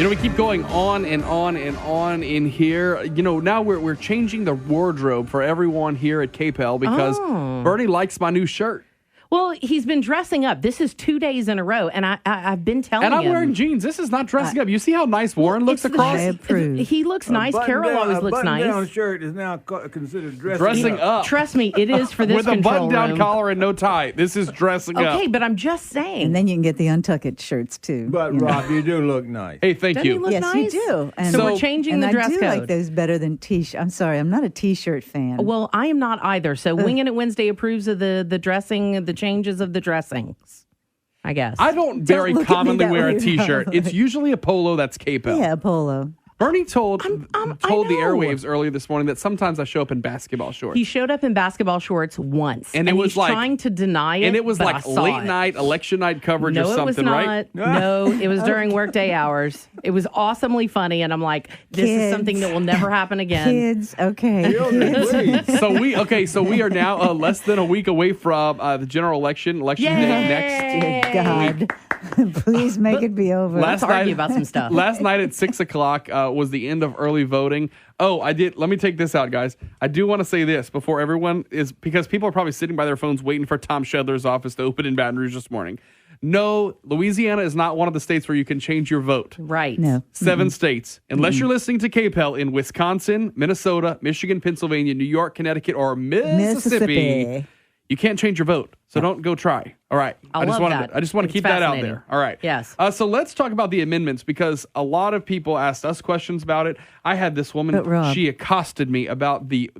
We keep going on and on and on in here. Now we're changing the wardrobe for everyone here at KPEL because Bernie likes my new shirt. Well, he's been dressing up. This is 2 days in a row, and I've been telling him. And I'm wearing jeans. This is not dressing up. You see how nice Warren looks across? He looks nice. Carol always looks nice. A button-down shirt is now considered dressing up. Trust me, it is for this with a button-down collar and no tie. This is dressing up. Okay, but I'm just saying. And then you can get the untucked shirts, too. But, Rob, you do look nice. Hey, thank you. Yes, nice? You do. And so we're changing the dress code. I do like those better than T-shirt. I'm sorry, I'm not a T-shirt fan. Well, I am not either. So Wingin It Wednesday approves of the dressing, the changes of the dressings, I guess. I don't very commonly wear a T-shirt. It's usually a polo that's KPEL. Yeah, a polo. Bernie told the airwaves earlier this morning that sometimes I show up in basketball shorts. He showed up in basketball shorts once, and it was he's like trying to deny it. And it was like late night, election night coverage or something, it was not. Right? No, it was during workday hours. It was awesomely funny, and I'm like, this is something that will never happen again. Kids, okay. So we are now less than a week away from the general election. Election day next. Dear God. Please make it be over. Let's argue about some stuff. Last night at 6 o'clock was the end of early voting. Oh, let me take this out, guys. I do want to say this before everyone is, because people are probably sitting by their phones waiting for Tom Shedler's office to open in Baton Rouge this morning. No, Louisiana is not one of the states where you can change your vote. Right. No. 7 states. Unless you're listening to KPEL in Wisconsin, Minnesota, Michigan, Pennsylvania, New York, Connecticut, or Mississippi. You can't change your vote, so don't go try. All right. I just want to keep that out there. All right. Yes. So let's talk about the amendments because a lot of people asked us questions about it. I had this woman, she accosted me about the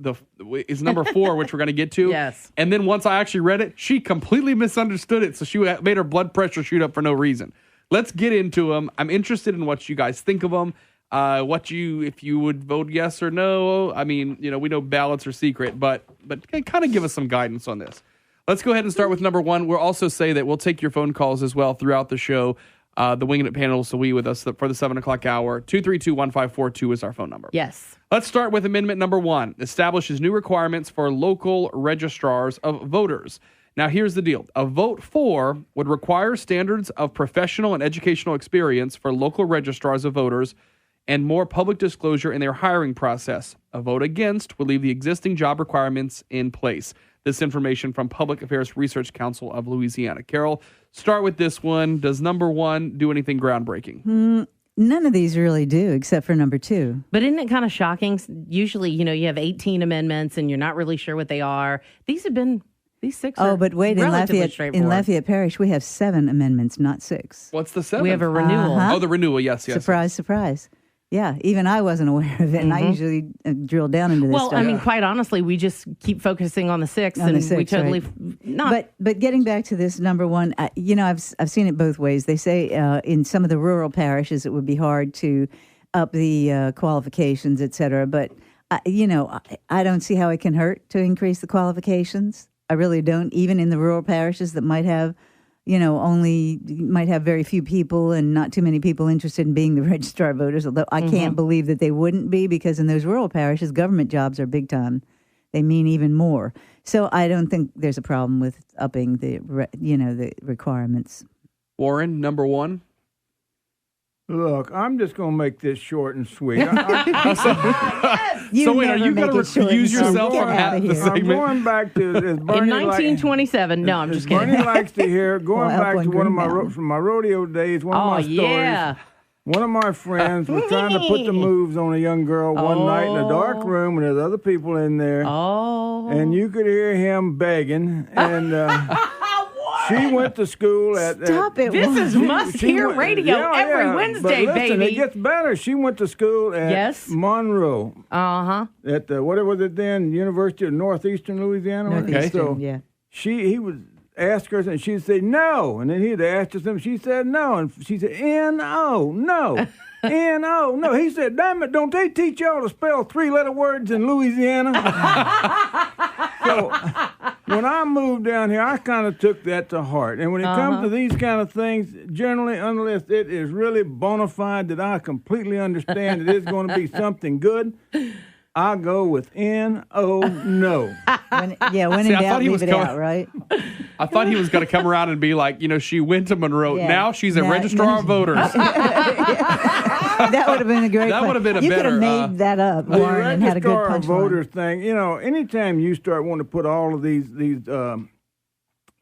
is number 4, which we're going to get to. Yes. And then once I actually read it, she completely misunderstood it, so she made her blood pressure shoot up for no reason. Let's get into them. I'm interested in what you guys think of them. If you would vote yes or no. I mean, we know ballots are secret, but kind of give us some guidance on this. Let's go ahead and start with number 1. We'll also say that we'll take your phone calls as well throughout the show. The Wingin' It panelists will be with us for the 7 o'clock hour. 232-1542 is our phone number. Yes. Let's start with amendment number 1. Establishes new requirements for local registrars of voters. Now, here's the deal. A vote for would require standards of professional and educational experience for local registrars of voters and more public disclosure in their hiring process. A vote against would leave the existing job requirements in place. This information from Public Affairs Research Council of Louisiana. Carol, start with this one. Does number 1 do anything groundbreaking? None of these really do, except for number 2. But isn't it kind of shocking? Usually, you have 18 amendments and you're not really sure what they are. These 6 are but wait, in Lafayette Parish, we have 7 amendments, not 6. What's the 7th? We have a renewal. Uh-huh. Oh, the renewal, yes. Surprise. Yeah, even I wasn't aware of it, and I usually drill down into this stuff. Well, I mean, quite honestly, we just keep focusing on the 6, we totally not. But getting back to this number 1, I've seen it both ways. They say in some of the rural parishes it would be hard to up the qualifications, et cetera. But I don't see how it can hurt to increase the qualifications. I really don't. Even in the rural parishes that might have might have very few people and not too many people interested in being the registrar voters, although I can't believe that they wouldn't be, because in those rural parishes, government jobs are big time. They mean even more. So I don't think there's a problem with upping the requirements. Warren, number 1. Look, I'm just going to make this short and sweet. So wait, are you going to recuse yourself from half the segment? I'm going back to Bernie in 1927. No, I'm just kidding. Bernie likes to hear, back to one of my rodeo days, one of my stories. Yeah. One of my friends was trying to put the moves on a young girl one night in a dark room, and there's other people in there. And you could hear him begging, and she went to school at... This is must-hear radio every Wednesday, but listen, baby. It gets better. She went to school at Monroe. At, what was it then? University of Northeastern Louisiana? Northeastern, yeah. He would ask her, and she'd say, no. And then he'd ask her something. She said, no. And she said, N-O, no. N-O, no. He said, damn it, don't they teach y'all to spell 3-letter words in Louisiana? So when I moved down here, I kind of took that to heart. And when it comes to these kind of things, generally, unless it is really bona fide that I completely understand that it's going to be something good, I go with N-O, no. When in doubt, leave it out, right? I thought he was going to come around and be like, she went to Monroe. Yeah. Now she's a registrar of voters. That would have been a great. That would have been a you better. You could have made that up, Warren, and had a good punchline. Voters thing. Anytime you start wanting to put all of these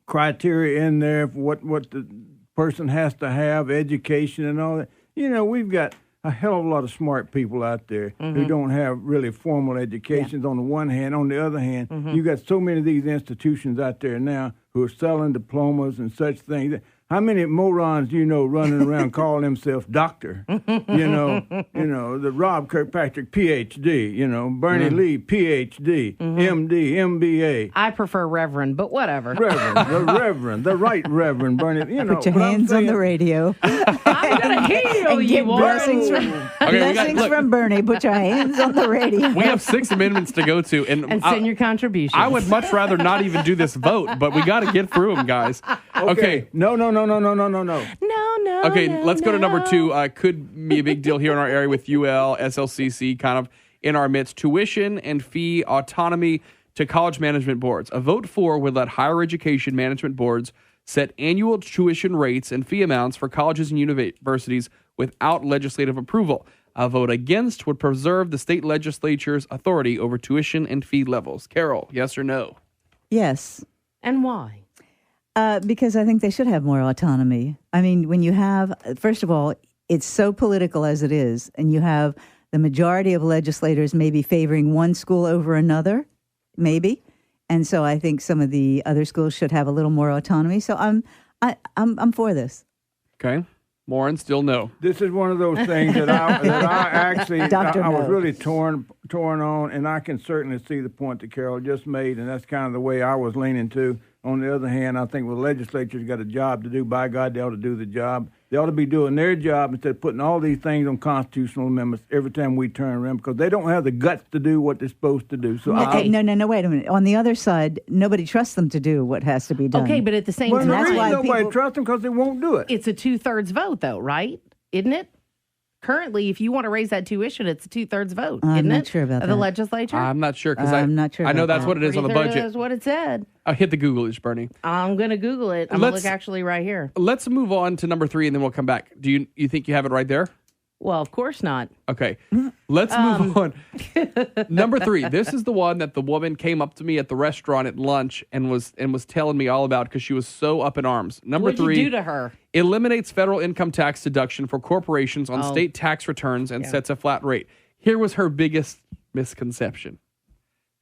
criteria in there for what the person has to have, education and all that. We've got a hell of a lot of smart people out there who don't have really formal educations on the one hand. On the other hand, you got so many of these institutions out there now who are selling diplomas and such things. How many morons do you know running around calling themselves doctor? The Rob Kirkpatrick PhD, Bernie Lee PhD, MD, MBA. I prefer Reverend, but whatever. The right Reverend Bernie. Put your hands on the radio. I'm going to heal and you, get Warren. blessings from Bernie. Put your hands on the radio. We have 6 amendments to go to. And send your contributions. I would much rather not even do this vote, but we got to get through them, guys. Okay. No. No. Okay, let's go to number 2. Could be a big deal here in our area with UL, SLCC kind of in our midst. Tuition and fee autonomy to college management boards. A vote for would let higher education management boards set annual tuition rates and fee amounts for colleges and universities without legislative approval. A vote against would preserve the state legislature's authority over tuition and fee levels. Carol, yes or no? Yes. And why? Because I think they should have more autonomy. I mean, when you have, first of all, it's so political as it is, and you have the majority of legislators maybe favoring one school over another, maybe, and so I think some of the other schools should have a little more autonomy. So I'm for this. Okay, Warren, still no. This is one of those things that I actually I was No. really torn on, and I can certainly see the point that Carol just made, and that's kind of the way I was leaning to. On the other hand, I think the legislature's got a job to do. By God, they ought to do the job. They ought to be doing their job instead of putting all these things on constitutional amendments every time we turn around, because they don't have the guts to do what they're supposed to do. So No, wait a minute. On the other side, nobody trusts them to do what has to be done. Okay, but at the same well, time, the reason why nobody people- trusts them because they won't do it. it's a 2/3 vote, though, right? Isn't it? Currently, if you want to raise that tuition, it's a 2/3 vote, I'm isn't not it? sure about of the that. legislature. I'm not sure because I'm not sure I know about that's that. what it is on the 3/3 budget. That's what it said. Hit the Google-ish, Bernie. I'm going to Google it. I'm going to look actually right here. Let's move on to number 3, and then we'll come back. Do you think you have it right there? Well, of course not. Okay, let's move on. Number 3. This is the one that the woman came up to me at the restaurant at lunch and was telling me all about because she was so up in arms. Number What'd 3. you do to her? Eliminates federal income tax deduction for corporations on state tax returns and sets a flat rate. Here was her biggest misconception.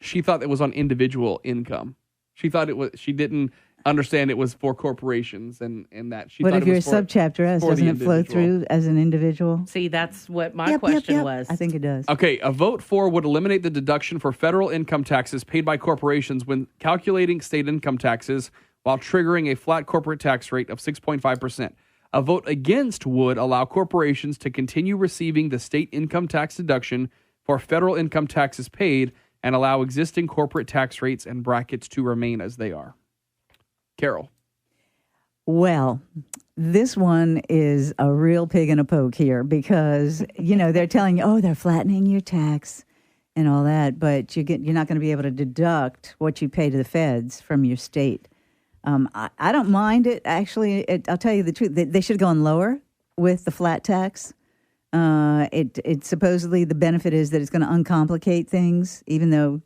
She thought it was on individual income. She thought it was. She didn't understand it was for corporations and that. She But thought if it you're a was for, subchapter S, for the doesn't it flow individual. through as an individual? See, that's what my question was. I think it does. Okay, a vote for would eliminate the deduction for federal income taxes paid by corporations when calculating state income taxes while triggering a flat corporate tax rate of 6.5%. A vote against would allow corporations to continue receiving the state income tax deduction for federal income taxes paid and allow existing corporate tax rates and brackets to remain as they are. Carol. Well, this one is a real pig in a poke here because, they're telling you, oh, they're flattening your tax and all that, but you're not going to be able to deduct what you pay to the feds from your state. I don't mind it. Actually, I'll tell you the truth. They should have gone lower with the flat tax. It supposedly the benefit is that it's going to uncomplicate things, even though,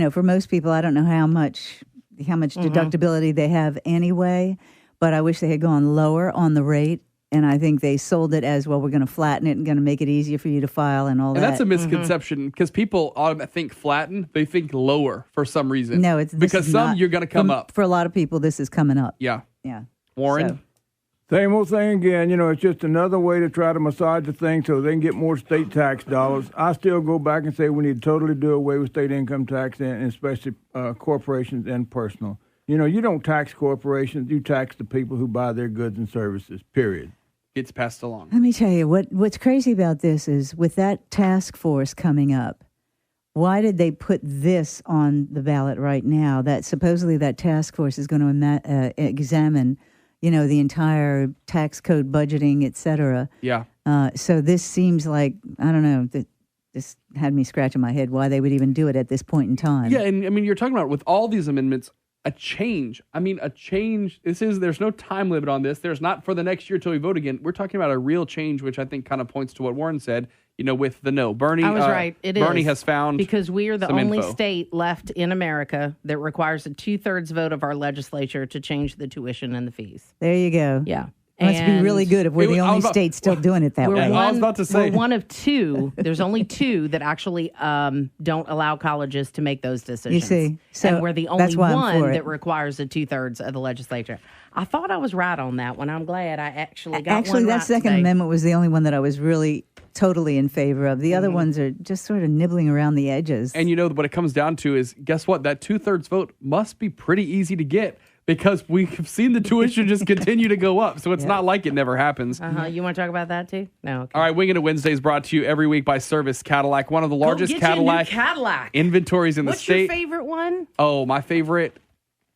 for most people, I don't know how much deductibility they have anyway. But I wish they had gone lower on the rate. And I think they sold it as, well, we're going to flatten it and going to make it easier for you to file and all that. And that's a misconception because people think flatten, they think lower for some reason. No, it's because you're going to come up. For a lot of people, this is coming up. Yeah. Yeah. Warren? So. Same old thing again. It's just another way to try to massage the thing so they can get more state tax dollars. I still go back and say we need to totally do away with state income tax, and especially corporations and personal. You don't tax corporations. You tax the people who buy their goods and services, period. It's passed along. Let me tell you, what's crazy about this is with that task force coming up, why did they put this on the ballot right now? That supposedly that task force is going to examine, the entire tax code budgeting, et cetera. Yeah. So this seems like, I don't know, this had me scratching my head why they would even do it at this point in time. Yeah, and I mean, you're talking about with all these amendments, a change. I mean, a change. There's no time limit on this. There's not for the next year till we vote again. We're talking about a real change, which I think kind of points to what Warren said, with the no. Bernie, I was right. Bernie has found because we are the some only info. state left in America that requires a 2/3 vote of our legislature to change the tuition and the fees. There you go. Yeah. It must be really good if we're the only state still doing it that way. I was about to say. We're one of two. There's only two that actually don't allow colleges to make those decisions. You see. So and we're the that's only why I'm one for it. that requires a 2/3 of the legislature. I thought I was right on that one. I'm glad I actually got Actually, one that right Second today. Amendment was the only one that I was really totally in favor of. The other ones are just sort of nibbling around the edges. And what it comes down to is, guess what? That 2/3 vote must be pretty easy to get because we've seen the tuition just continue to go up. So it's not like it never happens. You want to talk about that too? No. Okay. All right, Wingin' It Wednesday is brought to you every week by Service Cadillac, one of the largest Go get you a new Cadillac Cadillac inventories in the What's state. your favorite one? Oh, my favorite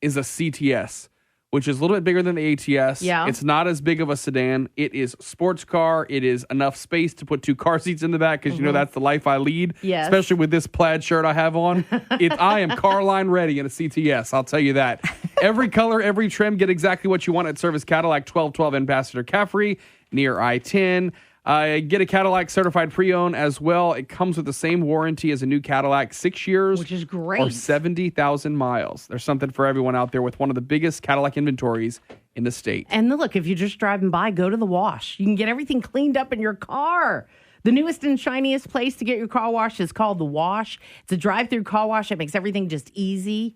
is a CTS, which is a little bit bigger than the ATS. Yeah. It's not as big of a sedan. It is sports car. It is enough space to put 2 car seats in the back because that's the life I lead. Yes. Especially with this plaid shirt I have on. I am car line ready in a CTS. I'll tell you that. Every color, every trim, get exactly what you want at Service Cadillac, 1212 Ambassador Caffrey, near I-10. Get a Cadillac certified pre-owned as well. It comes with the same warranty as a new Cadillac, 6 years. Which is great. Or 70,000 miles. There's something for everyone out there with one of the biggest Cadillac inventories in the state. And look, if you're just driving by, go to the wash. You can get everything cleaned up in your car. The newest and shiniest place to get your car washed is called The Wash. It's a drive-through car wash that makes everything just easy.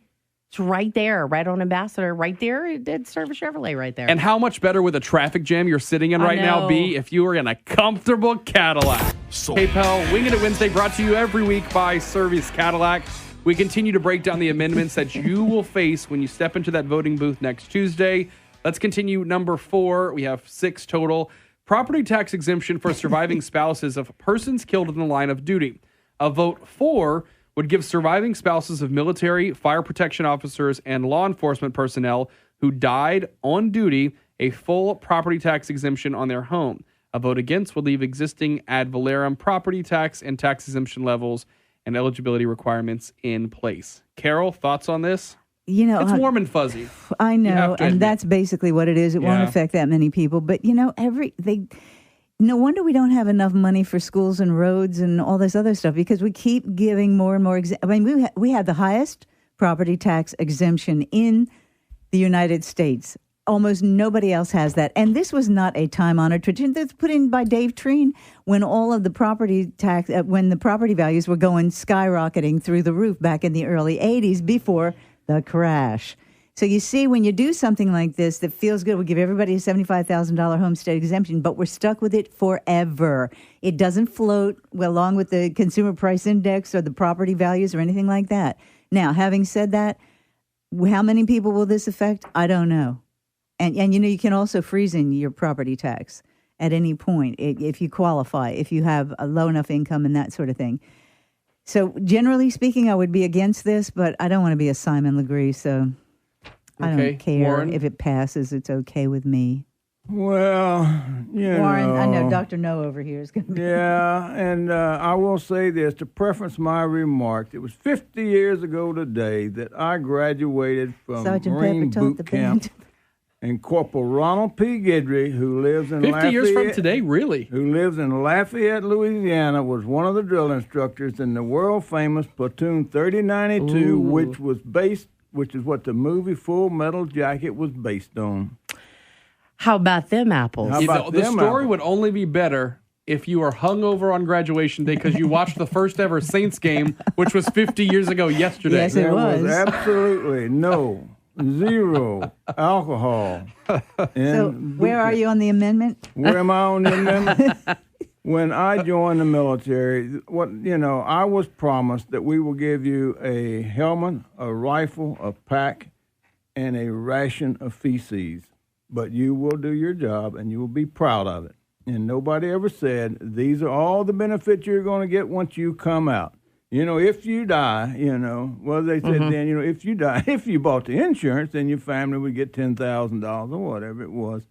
It's right there, right on Ambassador, right there at Service Chevrolet right there. And how much better would the traffic jam you're sitting in right now be if you were in a comfortable Cadillac? KPEL, Wingin' It Wednesday, brought to you every week by Service Cadillac. We continue to break down the amendments that you will face when you step into that voting booth next Tuesday. Let's continue number 4. We have 6 total. Property tax exemption for surviving spouses of persons killed in the line of duty. A vote for would give surviving spouses of military, fire protection officers, and law enforcement personnel who died on duty a full property tax exemption on their home. A vote against would leave existing ad valorem property tax and tax exemption levels and eligibility requirements in place. Carol, thoughts on this? It's warm and fuzzy. I know, and that's basically what it is. It won't affect that many people, but no wonder we don't have enough money for schools and roads and all this other stuff because we keep giving more and more. We had the highest property tax exemption in the United States. Almost nobody else has that. And this was not a time-honored tradition that's put in by Dave Treen when all of the property tax, when the property values were going skyrocketing through the roof back in the early 80s before the crash. So you see, when you do something like this that feels good, we give everybody a $75,000 homestead exemption, but we're stuck with it forever. It doesn't float along with the consumer price index or the property values or anything like that. Now, having said that, how many people will this affect? I don't know. And you can also freeze in your property tax at any point if you qualify, if you have a low enough income and that sort of thing. So generally speaking, I would be against this, but I don't want to be a Simon Legree, so I don't care. Warren? If it passes, it's okay with me. Well, Warren, I know Dr. No over here is going to be. Yeah, and I will say this to preference my remarks. It was 50 years ago today that I graduated from Sergeant Marine Pepper taught the Boot Camp. band. And Corporal Ronald P. Guidry, who lives in 50 years from today, really? Who lives in Lafayette, Louisiana, was one of the drill instructors in the world-famous Platoon 3092, which is what the movie Full Metal Jacket was based on. How about them apples? The story would only be better if you were hungover on graduation day because you watched the first ever Saints game, which was 50 years ago yesterday. Yes, it There was was. absolutely zero alcohol. So where are you on the amendment? Where am I on the amendment? When I joined the military, I was promised that we will give you a helmet, a rifle, a pack, and a ration of feces. But you will do your job, and you will be proud of it. And nobody ever said, these are all the benefits you're going to get once you come out. If you die, they said then, if you die, if you bought the insurance, then your family would get $10,000 or whatever it was.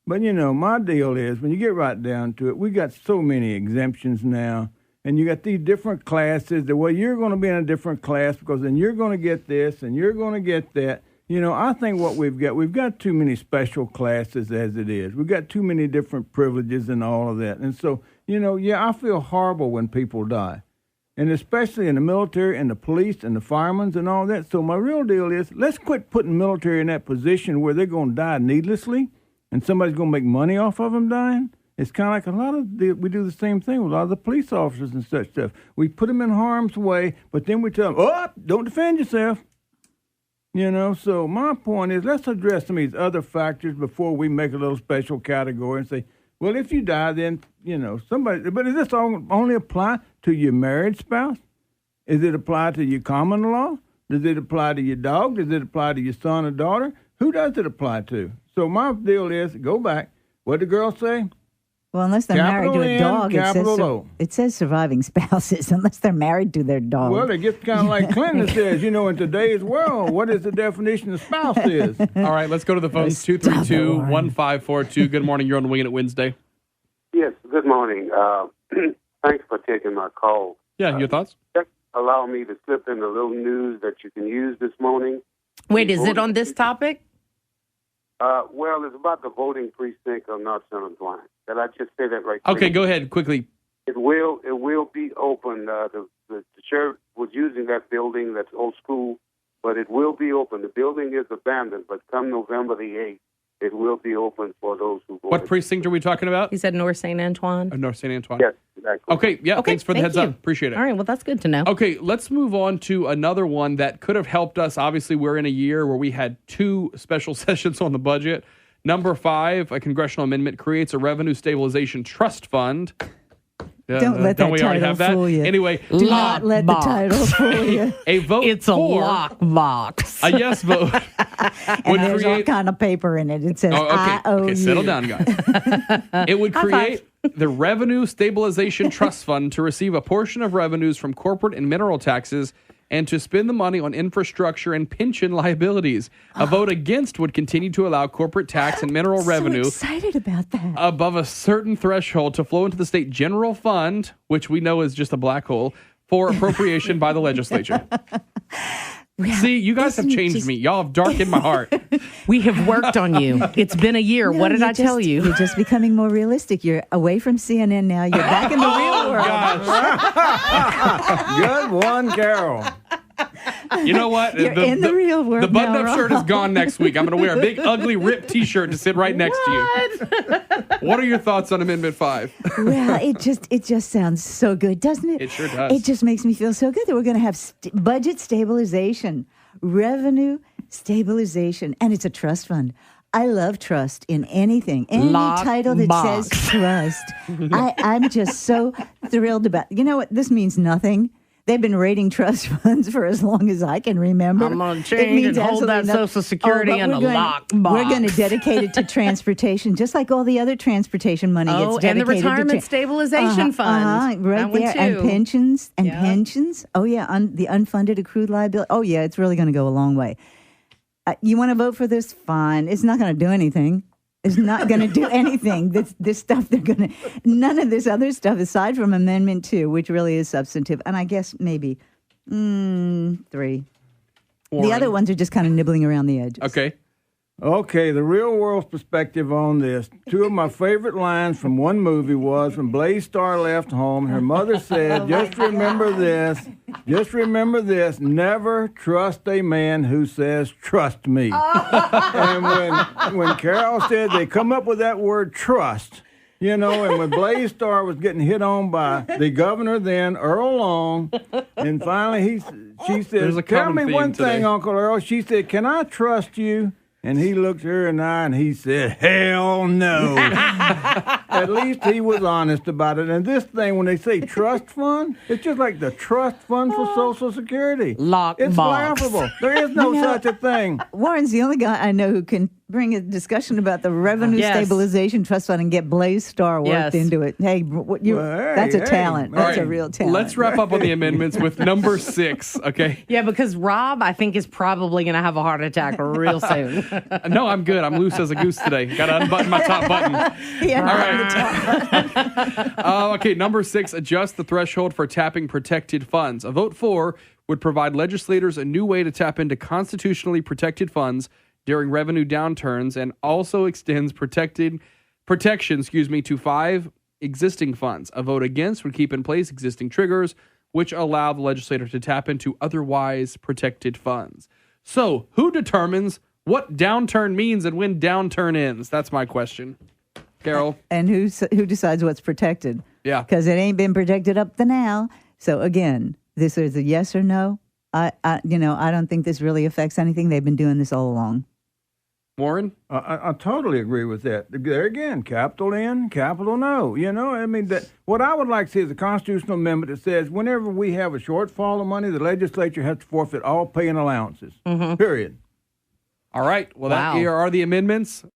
But, my deal is, when you get right down to it, we got so many exemptions now, and you got these different classes. You're going to be in a different class because then you're going to get this and you're going to get that. I think what we've got too many special classes as it is. We've got too many different privileges and all of that. And so, I feel horrible when people die. And especially in the military and the police and the firemen and all that. So my real deal is, let's quit putting military in that position where they're going to die needlessly and somebody's going to make money off of them dying. It's kind of like we do the same thing with a lot of the police officers and such stuff. We put them in harm's way, but then we tell them, don't defend yourself. So my point is, let's address some of these other factors before we make a little special category and say, well, if you die, then, somebody, but does this only apply to your married spouse? Does it apply to your common law? Does it apply to your dog? Does it apply to your son or daughter? Who does it apply to? So my deal is, go back. What did the girl say? Well, unless they're married to a dog, it says surviving spouses, unless they're married to their dog. Well, it gets kind of like Clinton says, in today's world, what is the definition of spouse is? All right, let's go to the phones. 232-1542. Good morning. You're on Wingin It Wednesday. Yes, good morning. Thanks for taking my call. Yeah, your thoughts? Just allow me to slip in a little news that you can use this morning. Wait, is it on this topic? Well, it's about the voting precinct of North San Antoine. Can I just say that right quick? Okay, go ahead, quickly. It will be open. The church was using that building, that's old school, but it will be open. The building is abandoned, but come November the 8th, it will be open for those who voted. What precinct are we talking about? He said North St. Antoine. North St. Antoine. Yes, exactly. Okay, thanks for the heads up. Appreciate it. All right, well, that's good to know. Okay, let's move on to another one that could have helped us. Obviously, we're in a year where we had 2 special sessions on the budget. Number 5, a congressional amendment creates a revenue stabilization trust fund. Don't let that title fool you. Anyway, do not let the title fool you. A vote It's a lockbox. A yes vote and there's all kind of paper in it. It says IOU. Okay, settle down, guys. It would create the Revenue Stabilization Trust Fund to receive a portion of revenues from corporate and mineral taxes and to spend the money on infrastructure and pension liabilities. A vote against would continue to allow corporate tax and mineral revenue excited about that. above a certain threshold to flow into the state general fund, which we know is just a black hole, for appropriation by the legislature. Well, see, you guys have changed me. Y'all have darkened my heart. We have worked on you. It's been a year. No, what did I tell you? You're just becoming more realistic. You're away from CNN now. You're back in the real world. Good one, Carol. You know what? You're in the real world. The button-up now, shirt is gone next week. I'm going to wear a big, ugly, ripped T-shirt to sit right next to you. What are your thoughts on Amendment 5? Well, it just sounds so good, doesn't it? It sure does. It just makes me feel so good that we're going to have budget stabilization, revenue stabilization, and it's a trust fund. I love trust in anything. Any title that says trust. I'm just so thrilled about. You know what? This means nothing. They've been rating trust funds for as long as I can remember. I'm going to change and hold that Social Security in a lockbox. We're going to dedicate it to transportation, just like all the other transportation money gets dedicated and the Retirement Stabilization Fund. Right there. Too. And pensions. Pensions. Oh, yeah. The unfunded accrued liability. Oh, yeah. It's really going to go a long way. You want to vote for this? Fine. It's not going to do anything. It's not going to do anything. This stuff, none of this other stuff, aside from Amendment 2, which really is substantive, and I guess maybe 3. The other ones are just kind of nibbling around the edges. Okay, the real world perspective on this. 2 of my favorite lines from one movie was when Blaze Starr left home, her mother said, just remember this, never trust a man who says, trust me. And when Carol said they come up with that word trust, and when Blaze Starr was getting hit on by the governor then, Earl Long, and finally she said, tell me one thing, Uncle Earl. She said, can I trust you? And he looked her in the eye and he said, hell no. At least he was honest about it. And this thing, when they say trust fund, it's just like the trust fund for Social Security. It's laughable. There is no such a thing. Warren's the only guy I know who can bring a discussion about the Revenue Stabilization Trust Fund and get Blaze Starr worked into it. Hey, that's a talent. That's a real talent. Let's wrap up on the amendments with number 6, okay? Yeah, because Rob, I think, is probably going to have a heart attack real soon. No, I'm good. I'm loose as a goose today. Got to unbutton my top button. All right. Okay, number 6, adjust the threshold for tapping protected funds. A vote for would provide legislators a new way to tap into constitutionally protected funds during revenue downturns and also extends protection to 5 existing funds. A vote against would keep in place existing triggers, which allow the legislator to tap into otherwise protected funds. So, who determines what downturn means and when downturn ends? That's my question. Carol? And who decides what's protected? Yeah. Because it ain't been protected up to now. So, again, this is a yes or no. I don't think this really affects anything. They've been doing this all along. Warren? I totally agree with that. There again, capital N, capital no. What I would like to see is a constitutional amendment that says whenever we have a shortfall of money, the legislature has to forfeit all pay and allowances. Period. All right. Well, Wow. here are the amendments.